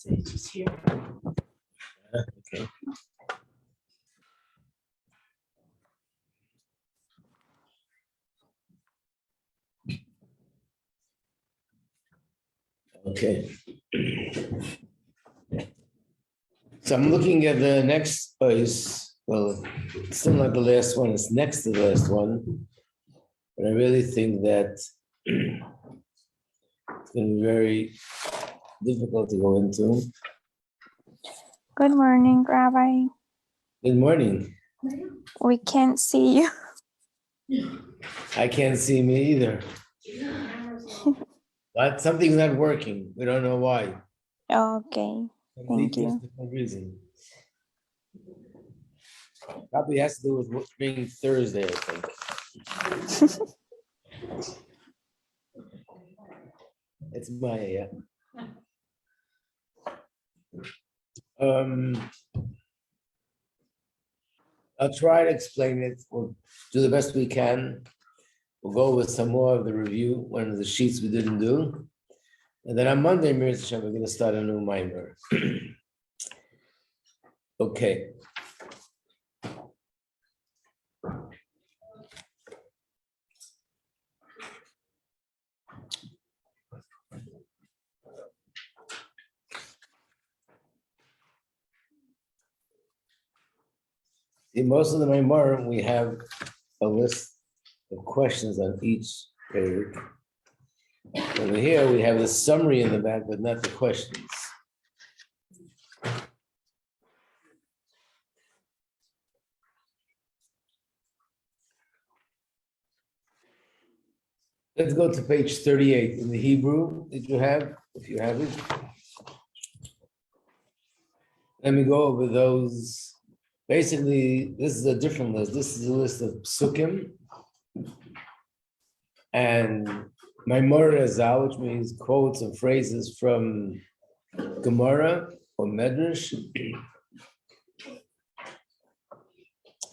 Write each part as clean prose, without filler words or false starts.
She's here. Okay. Okay. So I'm looking at the next place. Well, it's still not the last one, it's next to the last one. But I really think that it's going to be very difficult to go into. Good morning, Rabbi. Good morning. We can't see you. I can't see me either. But something's not working. We don't know why. Okay, thank you. Different reason. Probably has to do with being Thursday, I think. It's Maya, yeah. I'll try to explain it. We'll do the best we can. We'll go with some more of the review, one of the sheets we didn't do. And then on Monday, Mir Hashem, we're going to start a new mimer. Okay. In most of the mimer, we have a list of questions on each page. Over here, we have the summary in the back, but not the questions. Let's go to page 38 in the Hebrew that you have, if you have it. Let me go over those. Basically, this is a different list. This is a list of psukim and Maimor Azal, which means quotes and phrases from Gemara or Medrash.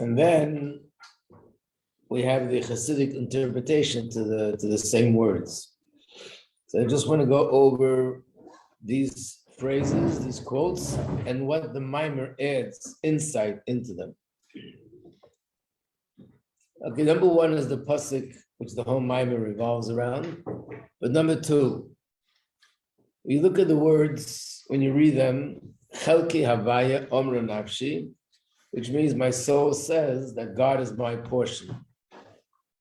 And then we have the Hasidic interpretation to the same words. So I just want to go over these phrases, these quotes, and what the mimer adds insight into them. Okay, number one is the pasuk, which the whole mimer revolves around. But number two, you look at the words when you read them, Chelki Havaya Omra Nafshi, which means my soul says that God is my portion.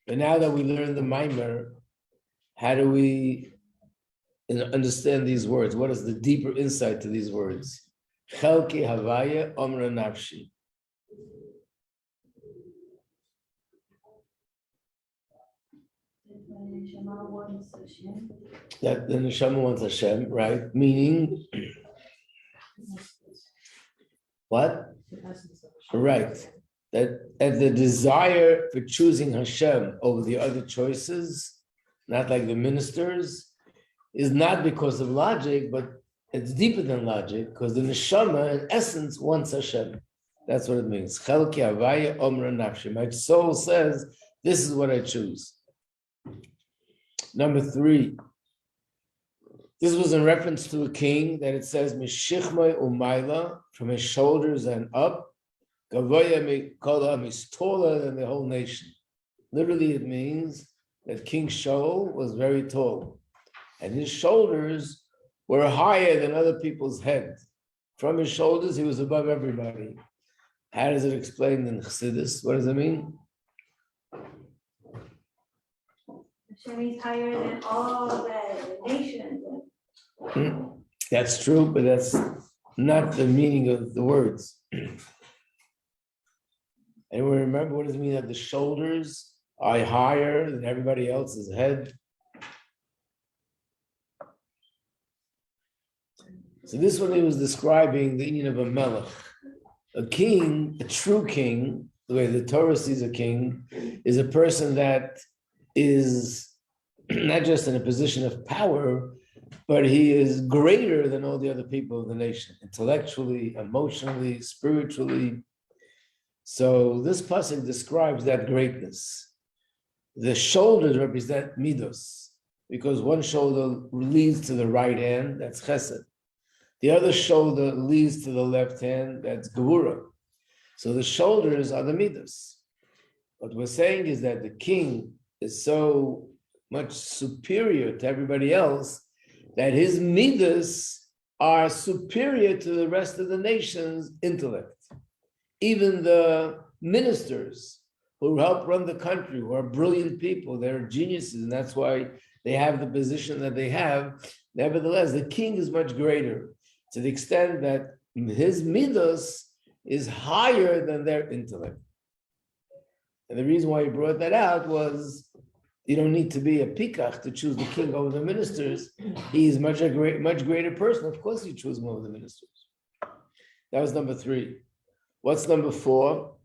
But now that we learn the mimer, how do we understand these words? What is the deeper insight to these words? Chelki Havaya Omra Nafshi. That the neshama wants Hashem, right? Meaning, what? Right. That the desire for choosing Hashem over the other choices, not like the ministers, is not because of logic, but it's deeper than logic, because the neshama, in essence, wants Hashem. That's what it means. Chelki Havaya Omra Nafshi. My soul says, this is what I choose. Number three, this was in reference to a king that it says, Mishichmai Umayla, from his shoulders and up, Gavoya Mikola, is taller than the whole nation. Literally, it means that King Shaul was very tall, and his shoulders were higher than other people's heads. From his shoulders, he was above everybody. How does it explain in Chassidus? What does it mean? Hashem is higher than all the nations. That's true, but that's not the meaning of the words. And we remember, what does it mean that the shoulders are higher than everybody else's head? So this one he was describing the union of a melech. A king, a true king, the way the Torah sees a king, is a person that is not just in a position of power, but he is greater than all the other people of the nation, intellectually, emotionally, spiritually. So this pasuk describes that greatness. The shoulders represent midos, because one shoulder leads to the right hand, that's chesed. The other shoulder leads to the left hand, that's Gevura. So the shoulders are the midas. What we're saying is that the king is so much superior to everybody else that his midas are superior to the rest of the nation's intellect. Even the ministers who help run the country, who are brilliant people, they're geniuses, and that's why they have the position that they have. Nevertheless, the king is much greater to the extent that his midas is higher than their intellect. And the reason why he brought that out was you don't need to be a pikach to choose the king over the ministers. He's much greater person. Of course, you choose him over the ministers. That was number 3. What's number 4?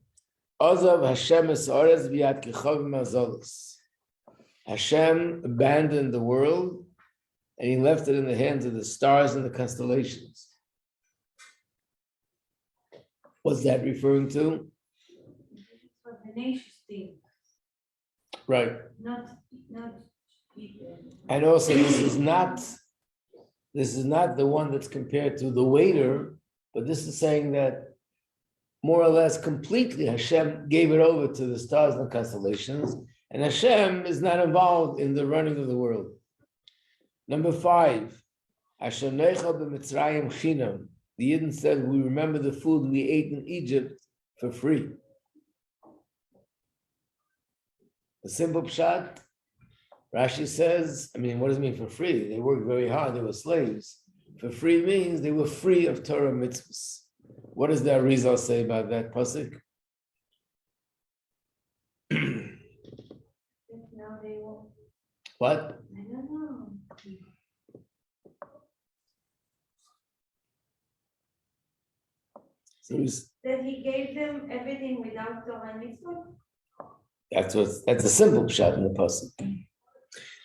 Ozav Hashem es orez v'yad kichavim azolos. Hashem abandoned the world and he left it in the hands of the stars and the constellations. What's that referring to? What the nations think. Right. Not. And also, this is not the one that's compared to the waiter, but this is saying that more or less completely Hashem gave it over to the stars and the constellations, and Hashem is not involved in the running of the world. Number 5, Hashem neichel b'Mitzrayim chinam. The Yidden said, we remember the food we ate in Egypt for free. The simple pshat, Rashi says, what does it mean for free? They worked very hard, they were slaves. For free means they were free of Torah mitzvahs. What does the Arizal say about that pasuk? Now they won't. What? I don't know. So That he gave them everything without Torah mitzvah? that's a simple pshat in the pasuk.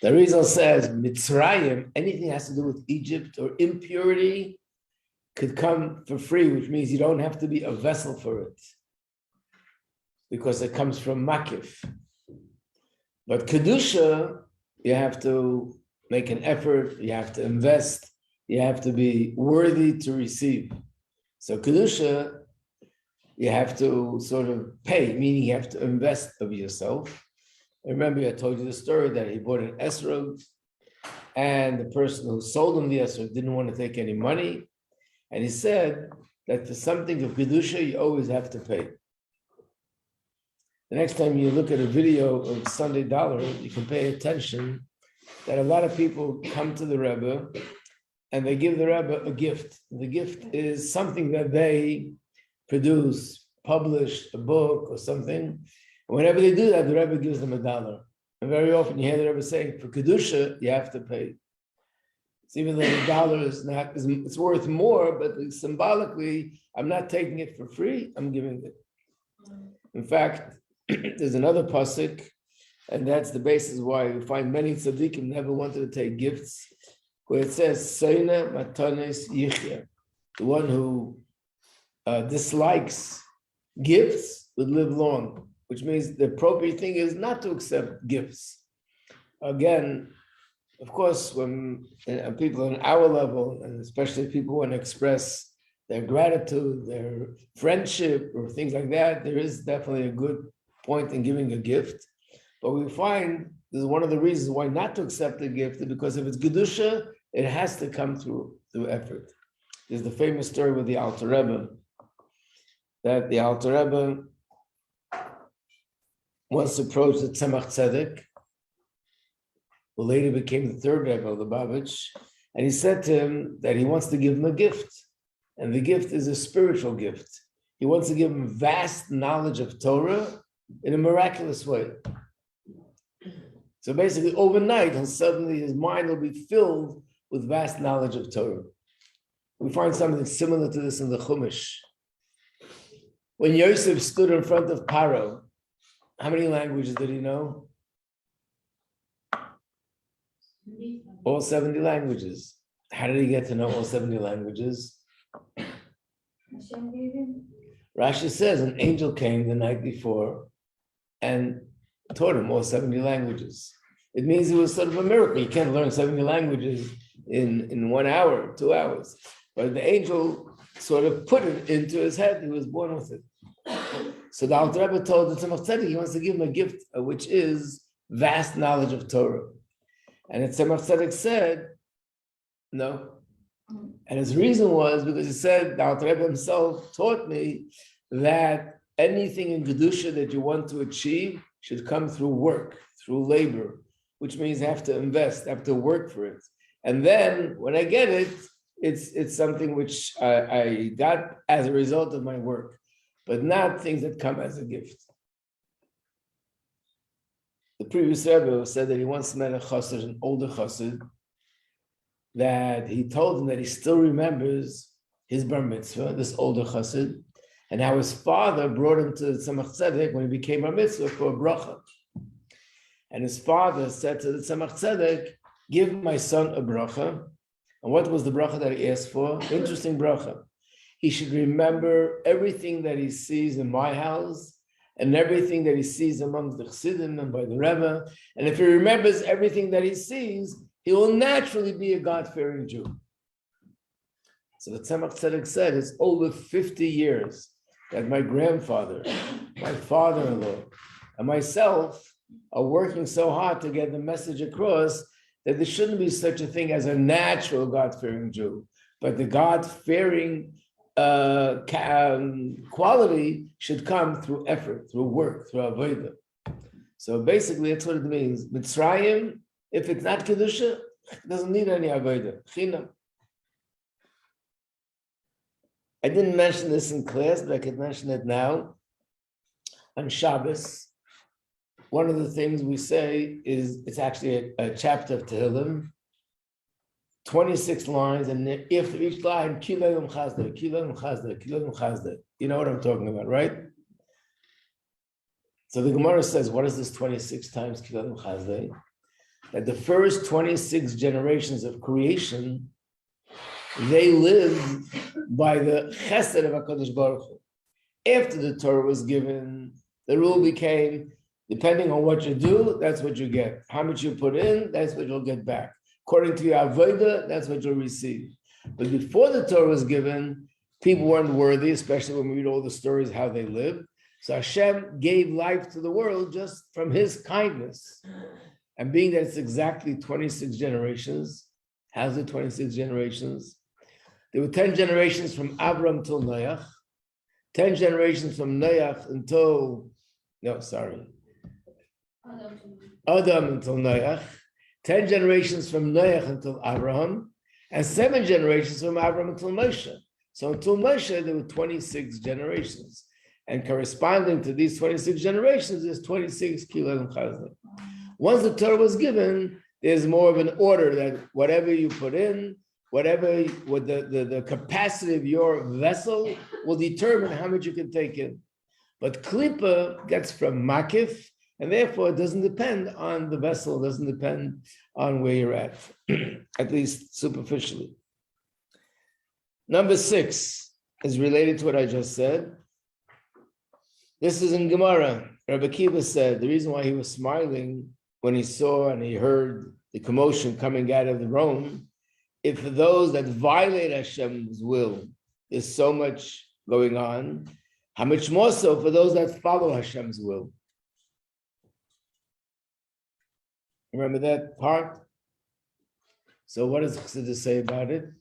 The Arizal says, Mitzrayim, anything that has to do with Egypt or impurity could come for free, which means you don't have to be a vessel for it because it comes from Makif. But Kedusha, you have to make an effort, you have to invest, you have to be worthy to receive. So Kedusha, you have to sort of pay, meaning you have to invest of yourself. Remember, I told you the story that he bought an esrog, and the person who sold him the esrog didn't want to take any money. And he said that for something of Kedusha, you always have to pay. The next time you look at a video of Sunday Dollar, you can pay attention that a lot of people come to the Rebbe and they give the Rebbe a gift. The gift is something that they produce, publish, a book or something. And whenever they do that, the Rebbe gives them $1. And very often you hear the Rebbe saying, for Kedusha, you have to pay. So even though $1 is not, it's worth more, but symbolically, I'm not taking it for free, I'm giving it. In fact, there's another pasuk, and that's the basis why we find many tzaddikim never wanted to take gifts, where it says, Seina matanes yichya. The one who dislikes gifts would live long, which means the appropriate thing is not to accept gifts. Again, of course, when people on our level, and especially people want to express their gratitude, their friendship, or things like that, there is definitely a good point in giving a gift. But we find this is one of the reasons why not to accept the gift, is because if it's Kedusha, it has to come through effort. There's the famous story with the Alter Rebbe, that the Alter Rebbe once approached the Tzemach Tzedek, who later became the third Rebbe of the Lubavitch, and he said to him that he wants to give him a gift, and the gift is a spiritual gift. He wants to give him vast knowledge of Torah in a miraculous way. So basically, overnight, his mind will be filled with vast knowledge of Torah. We find something similar to this in the Chumash. When Yosef stood in front of Paro, how many languages did he know? All 70 languages. How did he get to know all 70 languages? Hashem gave him. Rashi says an angel came the night before and taught him all 70 languages. It means it was sort of a miracle. You can't learn 70 languages in 1 hour, 2 hours. but the angel sort of put it into his head. He was born with it. So the Alter Rebbe told the Tzemach Tzedek he wants to give him a gift, which is vast knowledge of Torah. And the Tzemach Tzedek said, no. And his reason was because he said, the Alter Rebbe himself taught me that anything in Kedusha that you want to achieve should come through work, through labor, which means you have to invest, have to work for it. And then when I get it, it's something which I got as a result of my work, but not things that come as a gift. The previous Rebbe said that he once met a chassid, an older chassid, that he told him that he still remembers his bar mitzvah, this older chassid, and how his father brought him to the Tzemach Tzedek when he became bar mitzvah for a bracha. And his father said to the Tzemach Tzedek, give my son a bracha. And what was the bracha that he asked for? Interesting bracha. He should remember everything that he sees in my house and everything that he sees amongst the Chassidim and by the Rebbe. And if he remembers everything that he sees, he will naturally be a God-fearing Jew. So the Tzemach Tzedek said, it's over 50 years that my grandfather, my father-in-law, and myself are working so hard to get the message across that there shouldn't be such a thing as a natural God-fearing Jew, but the God-fearing quality should come through effort, through work, through avodah. So basically, that's what it means. Mitzrayim, if it's not Kedusha, it doesn't need any avodah. Chinam. I didn't mention this in class, but I could mention it now. On Shabbos, one of the things we say is, it's actually a chapter of Tehillim, 26 lines, and after each line, Kilayim Chazda, Kilayim Chazda, Kilayim Chazda. You know what I'm talking about, right? So the Gemara says, what is this 26 times Kilayim Chazda? That the first 26 generations of creation, they lived by the chesed of HaKadosh Baruch Hu. After the Torah was given, the rule became, depending on what you do, that's what you get. How much you put in, that's what you'll get back. According to your avodah, that's what you'll receive. But before the Torah was given, people weren't worthy, especially when we read all the stories how they lived. So Hashem gave life to the world just from his kindness. And being that it's exactly 26 generations, how's it 26 generations? There were 10 generations from Abram till Noach, 10 generations from Noach until, Adam until Noach, 10 generations from Noach until Abraham, and 7 generations from Abraham until Moshe. So until Moshe, there were 26 generations. And corresponding to these 26 generations is 26 Kilayim Chazda. Once the Torah was given, there's more of an order that whatever you put in, whatever what the capacity of your vessel will determine how much you can take in. But Klippa gets from Makif, and therefore it doesn't depend on the vessel, it doesn't depend on where you're at least superficially. Number 6 is related to what I just said. This is in Gemara. Rabbi Kiva said the reason why he was smiling when he saw and he heard the commotion coming out of the Rome, if for those that violate Hashem's will, there's so much going on, how much more so for those that follow Hashem's will? Remember that part? So what does Chassidus say about it?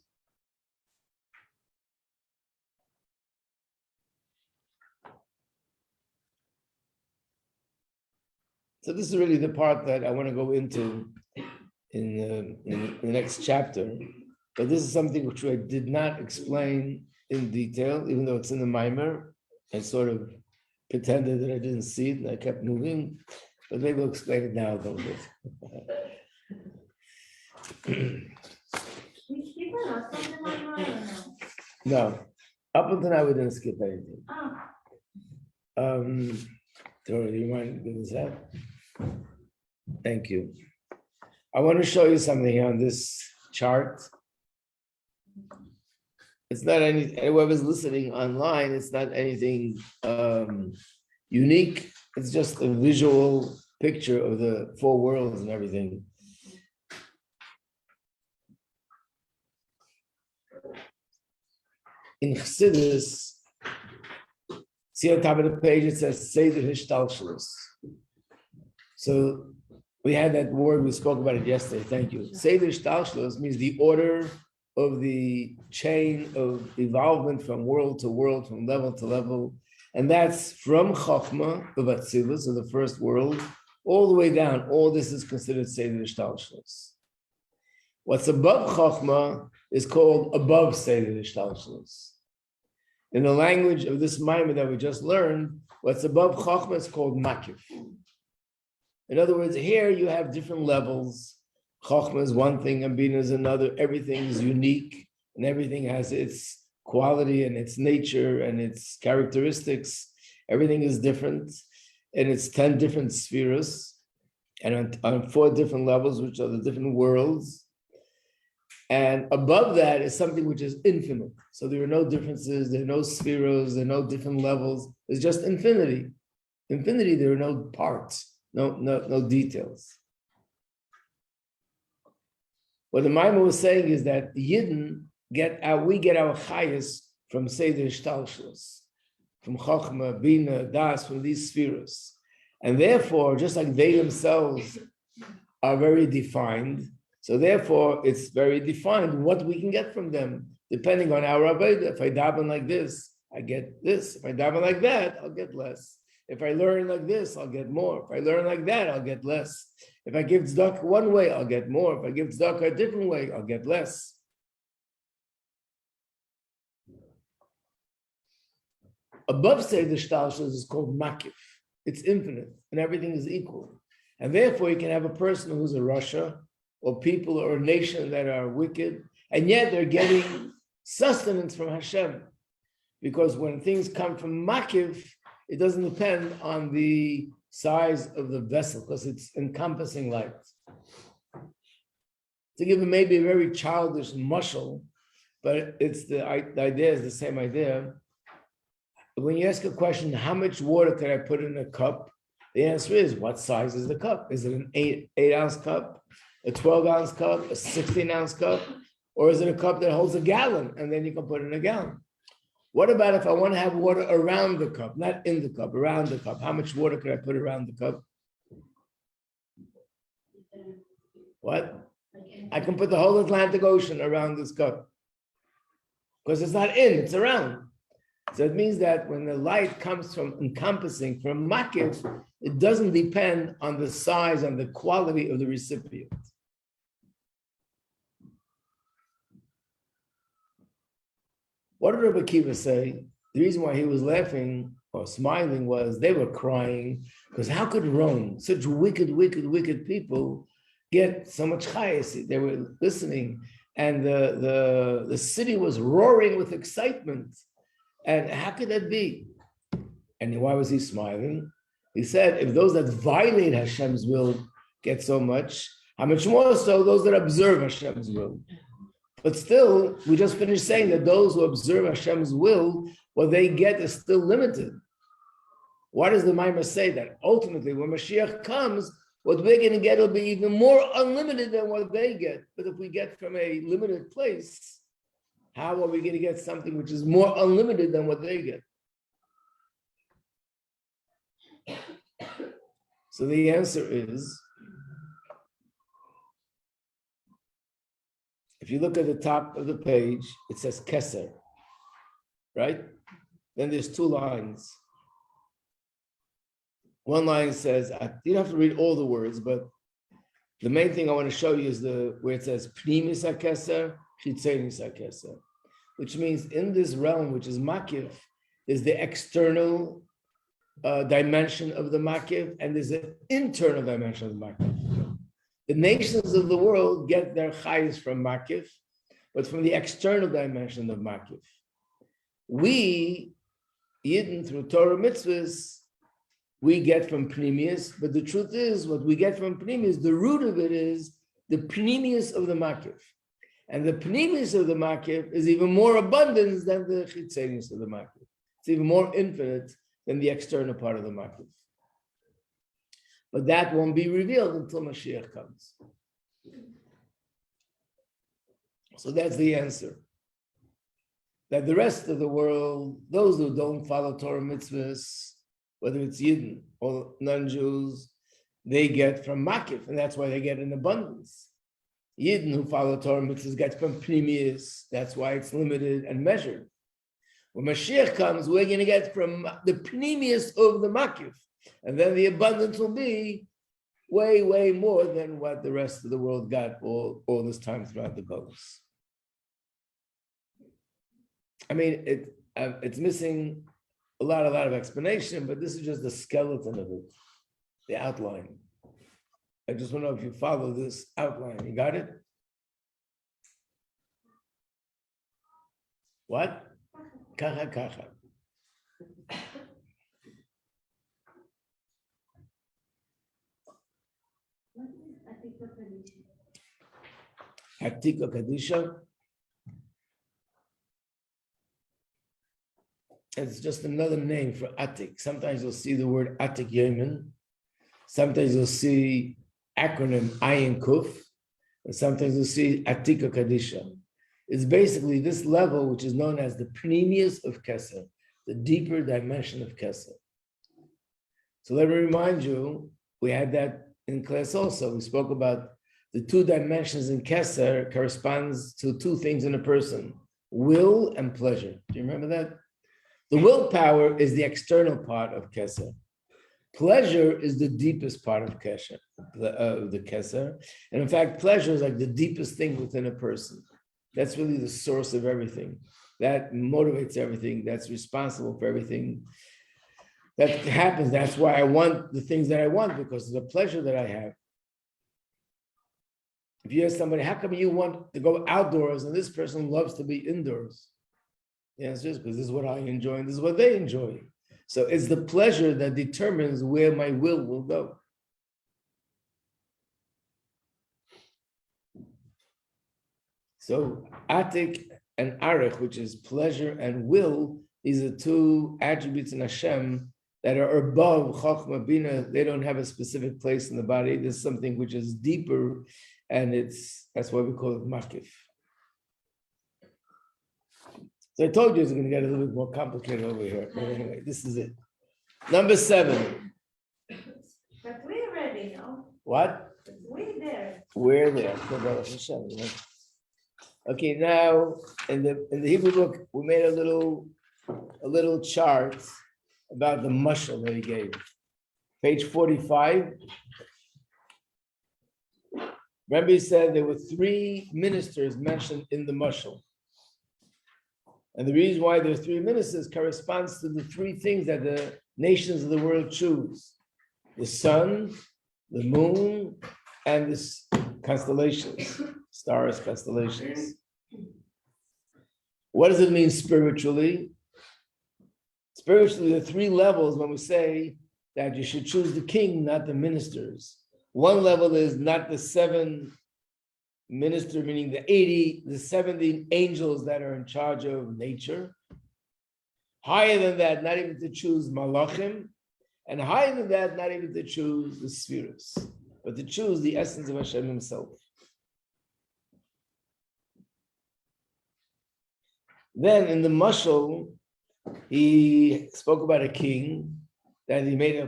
So this is really the part that I want to go into in the next chapter. But this is something which I did not explain in detail, even though it's in the Maimer. I sort of pretended that I didn't see it and I kept moving. But maybe we'll explain it now a little bit. We skip it or something like that or no? No, up until now we didn't skip anything. Oh. Tori, do you mind doing this? Thank you. I want to show you something here on this chart. It's not any, whoever's listening online, it's not anything unique. It's just a visual picture of the 4 worlds and everything. in Chassidus, see on top of the page, it says Seder Hishtalshelus. So we had that word, we spoke about it yesterday, thank you. Seder Hishtalshelus means the order of the chain of evolvement from world to world, from level to level. And that's from Chokhmah of Atzilus, of the first world, all the way down. All this is considered Seder Hishtalshelus. What's above Chokhmah is called above Seder Hishtalshelus. In the language of this Maimon that we just learned, what's above Chokhmah is called Makif. In other words, here you have different levels. Chokhmah is one thing, and Bina is another. Everything is unique, and everything has its quality and its nature and its characteristics. Everything is different, and it's 10 different spheres, and on 4 different levels, which are the different worlds. And above that is something which is infinite. So there are no differences, there are no spheres, there are no different levels. It's just infinity. Infinity, there are no parts, no details. What the Maimon was saying is that the Yidden we get our chayas from Seder Hishtalshelus, from Chokhmah, Bina, Das, from these spheres. And therefore, just like they themselves are very defined, so therefore it's very defined what we can get from them, depending on our Avodah. If I daven like this, I get this. If I daven like that, I'll get less. If I learn like this, I'll get more. If I learn like that, I'll get less. If I give tzedakah one way, I'll get more. If I give tzedakah a different way, I'll get less. Above Seder Hishtalshelus is called Makif. It's infinite, and everything is equal. And therefore, you can have a person who's a Russia, or people or a nation that are wicked, and yet they're getting sustenance from Hashem. Because when things come from Makif, it doesn't depend on the size of the vessel, because it's encompassing light. To give maybe a very childish mushal, but it's the idea is the same idea. When you ask a question, how much water can I put in a cup? The answer is, what size is the cup? Is it an 8-ounce cup, a 12-ounce cup, a 16-ounce cup? Or is it a cup that holds a gallon and then you can put in a gallon? What about if I want to have water around the cup, not in the cup, around the cup? How much water can I put around the cup? What? I can put the whole Atlantic Ocean around this cup. Because it's not in, it's around. So it means that when the light comes from encompassing, from makif, it doesn't depend on the size and the quality of the recipient. What did Rabbi Akiva say? The reason why he was laughing or smiling was they were crying, because how could Rome, such wicked, wicked, wicked people, get so much chayes? They were listening, and the city was roaring with excitement. And how could that be? And why was he smiling? He said, if those that violate Hashem's will get so much, how much more so those that observe Hashem's will? But still, we just finished saying that those who observe Hashem's will, what they get is still limited. Why does the Maimon say that? Ultimately, when Mashiach comes, what we're going to get will be even more unlimited than what they get. But if we get from a limited place, how are we going to get something which is more unlimited than what they get? So the answer is, if you look at the top of the page, it says Keser, right? Then there's 2 lines. One line says, you don't have to read all the words, but the main thing I want to show you is where it says Pnimis HaKeser, Chitzenis HaKeser, which means in this realm, which is Makif, is the external dimension of the Makif, and there's an internal dimension of the Makif. The nations of the world get their chayes from Makif, but from the external dimension of Makif. We, Yidden, through Torah mitzvahs, we get from Pnimius, but the truth is, what we get from Pnimius, the root of it is the Pnimius of the Makif. And the Pnimius of the Makif is even more abundant than the Chitzenius of the Makif. It's even more infinite than the external part of the Makif. But that won't be revealed until Mashiach comes. So that's the answer. that the rest of the world, those who don't follow Torah mitzvahs, whether it's Yidden or non-Jews, they get from Makif, and that's why they get in abundance. Yidden who follow Torah mitzvahs get from Pnimius, that's why it's limited and measured. When Mashiach comes, we're going to get from the Pnimius of the Makif, and then the abundance will be way, way more than what the rest of the world got all this time throughout the Golus. I mean, it's missing a lot of explanation, but this is just the skeleton of it, the outline. I just want to know if you follow this outline. You got it? What? Kacha, kacha. Hatika Kadisha. It's just another name for Atik. Sometimes you'll see the word Atik Yemen. Sometimes you'll see acronym Ayin Kuf. And sometimes you'll see Atika Kadisha. It's basically this level, which is known as the Pnimius of Keser, the deeper dimension of Keser. So let me remind you, we had that in class also. We spoke about the two dimensions in Keser corresponds to two things in a person, will and pleasure. Do you remember that? The willpower is the external part of Keser. Pleasure is the deepest part of Keser, the Keser. And in fact, pleasure is like the deepest thing within a person. That's really the source of everything. That motivates everything. That's responsible for everything that happens. That's why I want the things that I want, because of the pleasure that I have. If you ask somebody, how come you want to go outdoors and this person loves to be indoors? The answer is because this is what I enjoy and this is what they enjoy. So it's the pleasure that determines where my will go. So Atik and Arich, which is pleasure and will, these are two attributes in Hashem that are above Chochmah Bina. They don't have a specific place in the body. There's something which is deeper, and that's why we call it Makif. So I told you it's going to get a little bit more complicated over here. But anyway, this is it. Number 7. But we're ready, no? What? We're there. We're there. Okay, now in the Hebrew book, we made a little chart about the mashal that he gave. Page 45. Rabbi said there were 3 ministers mentioned in the mashal. And the reason why there are 3 ministers corresponds to the 3 things that the nations of the world choose: the sun, the moon, and the constellations, stars, constellations. What does it mean spiritually? Spiritually, there are 3 levels when we say that you should choose the king, not the ministers. One level is not the 7 minister, meaning the 70 angels that are in charge of nature. Higher than that, not even to choose malachim, and higher than that, not even to choose the spheres, but to choose the essence of Hashem himself. Then in the mashal, he spoke about a king, that he made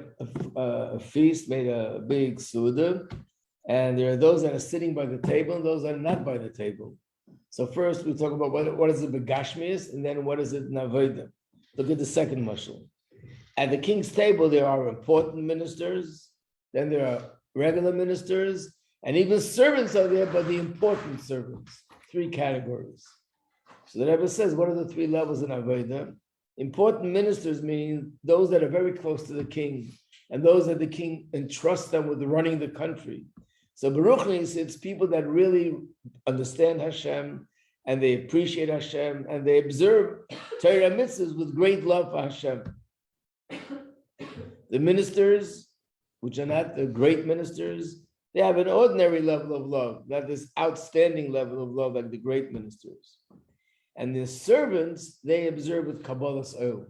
a feast, made a big suda, and there are those that are sitting by the table and those that are not by the table. So first we talk about what is it begashmius, and then what is it navodah. Look at the second mashal. At the king's table, there are important ministers, then there are regular ministers, and even servants are there, but the important servants. 3 categories. So the Rebbe says, what are the 3 levels in avodah? Important ministers mean those that are very close to the king, and those that the king entrusts them with running the country. So Baruch Nis, it's people that really understand Hashem, and they appreciate Hashem, and they observe Torah mitzvahs with great love for Hashem. The ministers, which are not the great ministers, they have an ordinary level of love, not this outstanding level of love like the great ministers. And the servants, they observe with Kabbalah's oil,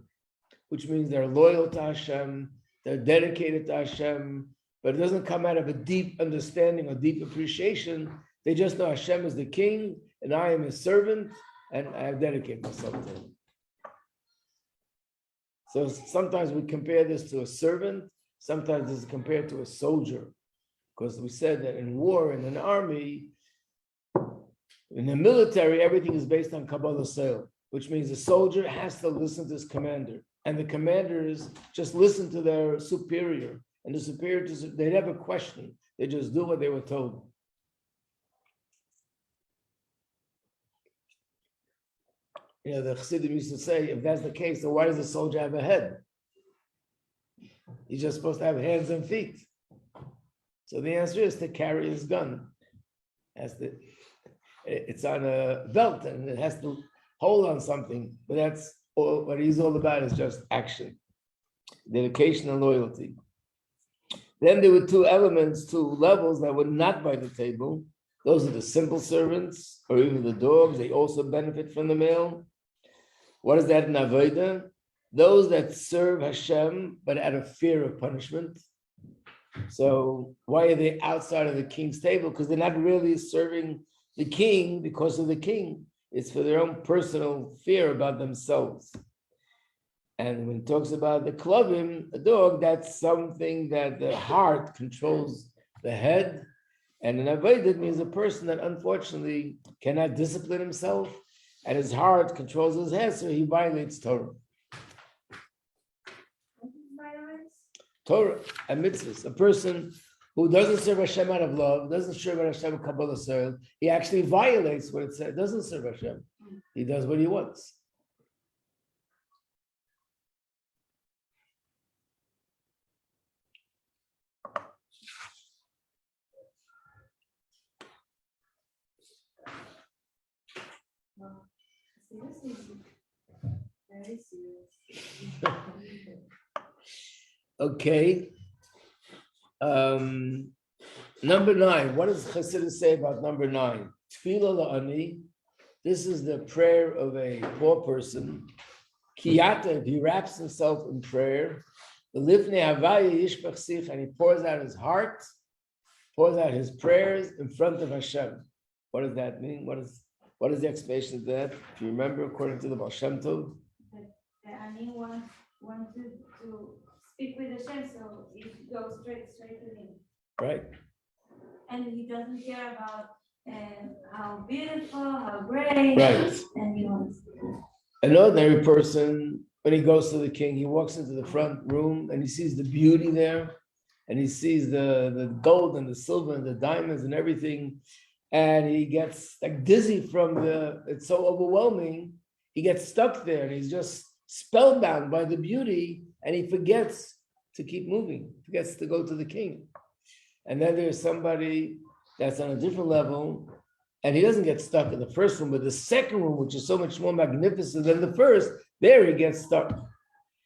which means they're loyal to Hashem, they're dedicated to Hashem, but it doesn't come out of a deep understanding or deep appreciation. They just know Hashem is the king, and I am his servant, and I dedicate myself to him. So sometimes we compare this to a servant, sometimes this is compared to a soldier, because we said that in war, in an army, in the military, everything is based on Kabbalah Sale, which means the soldier has to listen to his commander, and the commanders just listen to their superior, and the superior, they never question, they just do what they were told. You know, the Chassidim used to say, if that's the case, then why does the soldier have a head? He's just supposed to have hands and feet. So the answer is to carry his gun. It's on a belt and it has to hold on something, but that's all, what he's all about is just action, dedication and loyalty. Then there were two elements, two levels that were not by the table. Those are the simple servants, or even the dogs. They also benefit from the meal. What is that in Avodah? Those that serve Hashem, but out of fear of punishment. So why are they outside of the king's table? Because they're not really serving the king because of the king. It's for their own personal fear about themselves. And when it talks about the klavim, a dog, that's something that the heart controls the head. And an avodah means a person that unfortunately cannot discipline himself, and his heart controls his head, so he violates Torah. Torah and mitzvahs. A person who doesn't serve Hashem out of love, doesn't serve Hashem Kabbalah Soil, he actually violates what it says, doesn't serve Hashem. He does what he wants. This is very serious. Okay. Number 9. What does Chassidus say about number 9? Tefillah la'ani. This is the prayer of a poor person. Kiyata, he wraps himself in prayer. The lifnei havaya yishpach sich, and he pours out his heart, pours out his prayers in front of Hashem. What does that mean? What is the explanation of that? If you remember, according to the Baal Shem Tov, that Ani wants to speak with Hashem, so he goes straight to him. right? And he doesn't care about how beautiful, how great, Right. and he wants. An ordinary person, when he goes to the king, he walks into the front room and he sees the beauty there, and he sees the gold and the silver and the diamonds and everything. And he gets like dizzy from it's so overwhelming. He gets stuck there and he's just spellbound by the beauty, and he forgets to keep moving, forgets to go to the king. And then there's somebody that's on a different level, and he doesn't get stuck in the first room, but the second room, which is so much more magnificent than the first, there he gets stuck.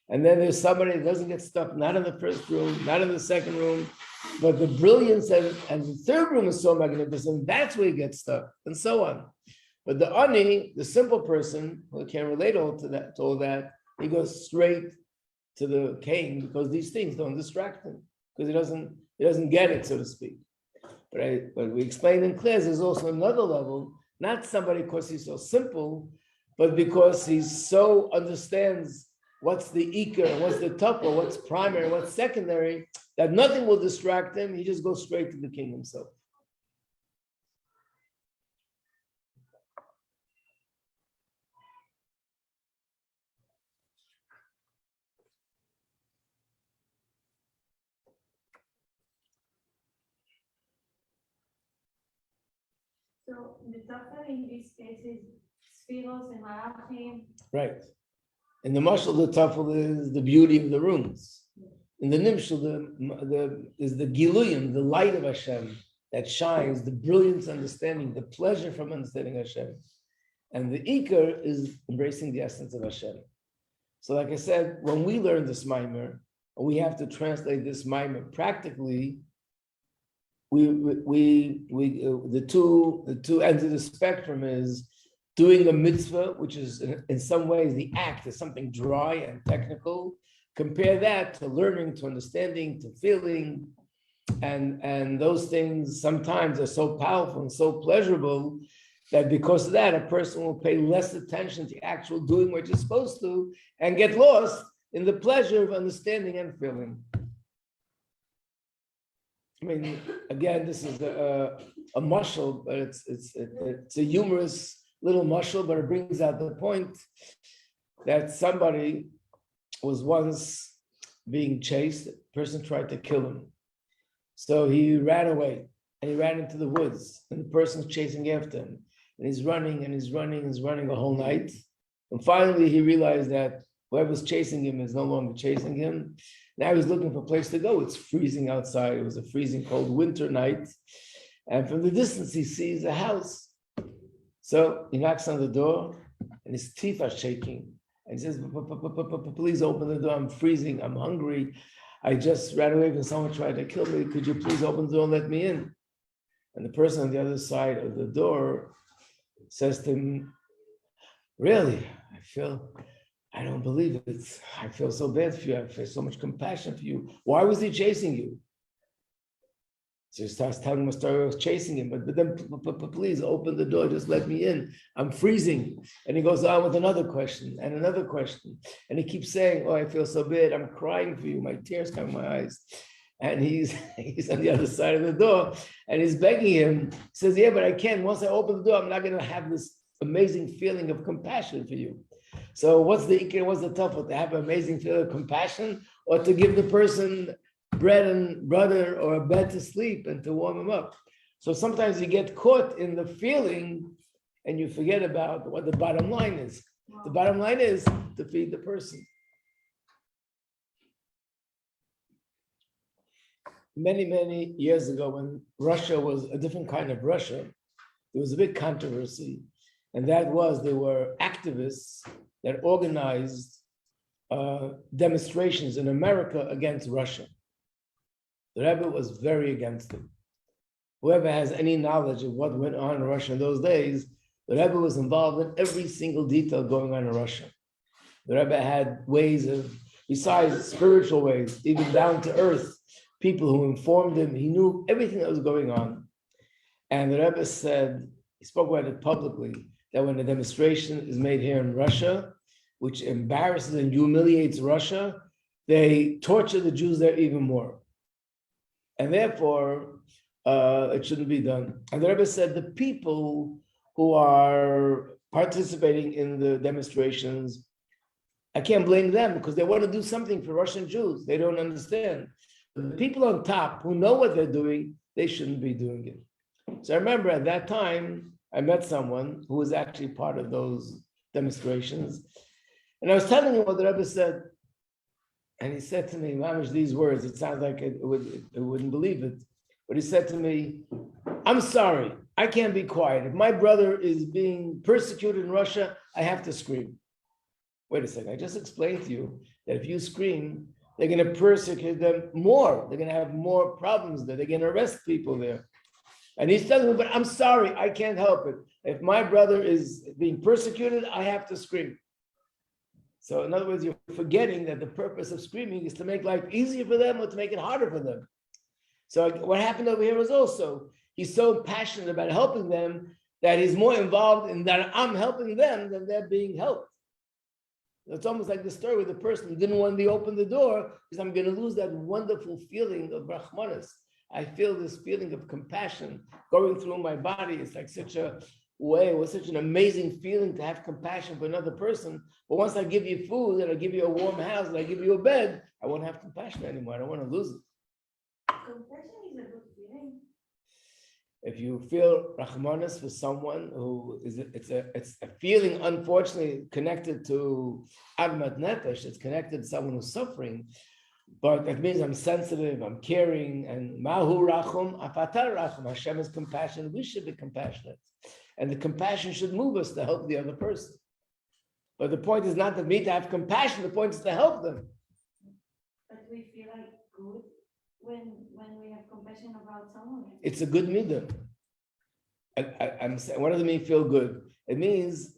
And then there's somebody that doesn't get stuck, not in the first room, not in the second room, but the brilliance and the third room is so magnificent, that's where he gets stuck, and so on. But the ani, the simple person who can relate to all that, he goes straight to the king because these things don't distract him, because he doesn't get it, so to speak. But we explained in class, there's also another level, not somebody because he's so simple, but because he so understands what's the ikar, what's the tupper, what's primary, what's secondary, that nothing will distract him. He just goes straight to the king himself. So the tafel in this case is spheros and malachim. Right. In the mashal, the tafel is the beauty of the rooms. In the nimshal, is the giluyim, the light of Hashem that shines, the brilliance, understanding, the pleasure from understanding Hashem. And the ikar is embracing the essence of Hashem. So like I said, when we learn this mimer, we have to translate this mimer practically. The two ends of the spectrum is doing a mitzvah, which is in some ways the act is something dry and technical. Compare that to learning, to understanding, to feeling, and those things sometimes are so powerful and so pleasurable that because of that, a person will pay less attention to actual doing what you're supposed to and get lost in the pleasure of understanding and feeling. I mean, again, this is a mashal, but it's a humorous little mashal, but it brings out the point that somebody was once being chased. A person tried to kill him. So he ran away and he ran into the woods, and the person's chasing after him. And he's running and he's running the whole night. And finally he realized that whoever's chasing him is no longer chasing him. Now he's looking for a place to go. It's freezing outside. It was a freezing cold winter night. And from the distance he sees a house. So he knocks on the door and his teeth are shaking. And he says, please open the door. I'm freezing. I'm hungry. I just ran away because someone tried to kill me. Could you please open the door and let me in? And the person on the other side of the door says to him, really, I don't believe it. I feel so bad for you. I feel so much compassion for you. Why was he chasing you? So he starts telling him a story. I was chasing him, but then please open the door. Just let me in. I'm freezing. And he goes on with another question and another question. And he keeps saying, oh, I feel so bad. I'm crying for you. My tears come in my eyes. And he's on the other side of the door and he's begging him. He says, yeah, but I can't. Once I open the door, I'm not going to have this amazing feeling of compassion for you. So what's the tough? To have an amazing feeling of compassion, or to give the person bread and butter or a bed to sleep and to warm him up? So sometimes you get caught in the feeling and you forget about what the bottom line is. The bottom line is to feed the person. Many, many years ago, when Russia was a different kind of Russia, there was a big controversy, and that was there were activists that organized demonstrations in America against Russia. The Rabbi was very against it. Whoever has any knowledge of what went on in Russia in those days, the Rabbi was involved in every single detail going on in Russia. The Rabbi had ways of, besides spiritual ways, even down to earth, people who informed him. He knew everything that was going on. And the Rebbe said, he spoke about it publicly, that when a demonstration is made here in Russia, which embarrasses and humiliates Russia, they torture the Jews there even more. And therefore, it shouldn't be done. And the Rebbe said the people who are participating in the demonstrations, I can't blame them because they want to do something for Russian Jews. They don't understand. The people on top who know what they're doing, they shouldn't be doing it. So I remember at that time, I met someone who was actually part of those demonstrations. And I was telling him what the Rebbe said. And he said to me, Mamish, these words, it sounds like it wouldn't believe it. But he said to me, I'm sorry, I can't be quiet. If my brother is being persecuted in Russia, I have to scream. Wait a second, I just explained to you that if you scream, they're going to persecute them more. They're going to have more problems there. They're going to arrest people there. And he's telling me, but I'm sorry, I can't help it. If my brother is being persecuted, I have to scream. So in other words, you're forgetting that the purpose of screaming is to make life easier for them or to make it harder for them. So what happened over here was also, he's so passionate about helping them that he's more involved in that I'm helping them than they're being helped. It's almost like the story with the person who didn't want to open the door because I'm going to lose that wonderful feeling of Brahmanas. I feel this feeling of compassion going through my body. It's like such a way, it was such an amazing feeling to have compassion for another person. But once I give you food and I give you a warm house and I give you a bed, I won't have compassion anymore. I don't want to lose it. Compassion is a good feeling. If you feel Rahmanas for someone who is, it's a feeling, unfortunately, connected to Admat Nefesh, it's connected to someone who's suffering, but that means I'm sensitive, I'm caring, and Mahu Rachum, Apatar Rachum, Hashem is compassionate, we should be compassionate. And the compassion should move us to help the other person. But the point is not for me to have compassion, the point is to help them. But we feel like good when we have compassion about someone. It's a good midah. I'm saying, what does it mean feel good? It means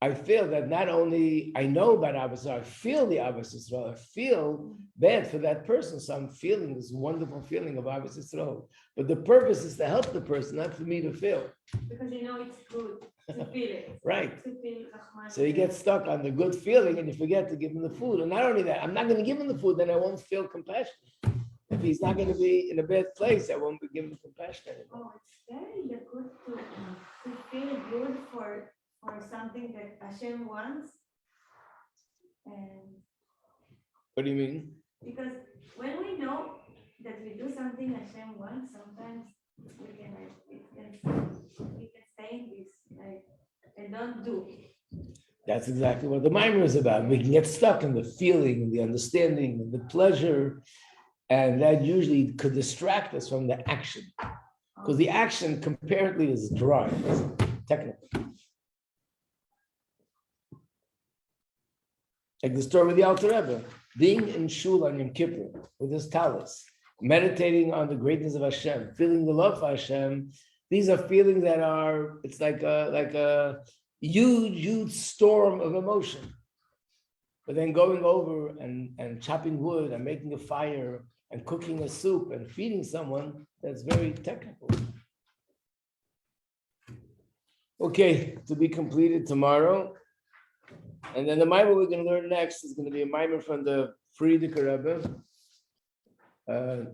I feel that not only I know about Abbas, I feel the Abbas Yisrael. I feel bad for that person. So I'm feeling this wonderful feeling of Abbas Yisrael. But the purpose is to help the person, not for me to feel. Because you know it's good to feel it. Right. To feel Rahman. So you get stuck on the good feeling and you forget to give him the food. And not only that, I'm not going to give him the food, then I won't feel compassion. If he's not going to be in a bad place, I won't be giving compassion anymore. Oh, it's very good to feel good for something that Hashem wants. And What do you mean? because when we know that we do something Hashem wants, sometimes we can stay in this, like, and don't do. That's exactly what the mimer is about. We can get stuck in the feeling, the understanding, and the pleasure, and that usually could distract us from the action. Because the action comparatively is dry, it's technical. Like the story with the Alter Rebbe, being in Shul on Yom Kippur with his talus, meditating on the greatness of Hashem, feeling the love for Hashem. These are feelings that are, it's like a huge storm of emotion. But then going over and chopping wood and making a fire and cooking a soup and feeding someone, that's very technical. Okay, to be completed tomorrow. And then the mimer we're going to learn next is going to be a mimer from the Frierdiker Rebbe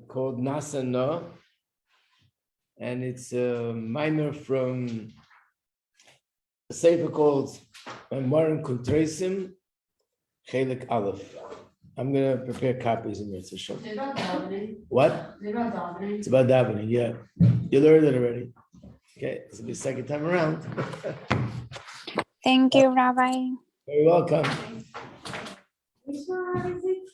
called Nasa Na. And it's a mimer from a sefer called Marim Kuntresim, Chelik Aleph. I'm going to prepare copies in Mitzvah Shem. It's about davening. What? It's about davening. It's about davening, yeah. You learned it already. Okay, this will be the second time around. Thank you, Rabbi. Very welcome. Which one is it?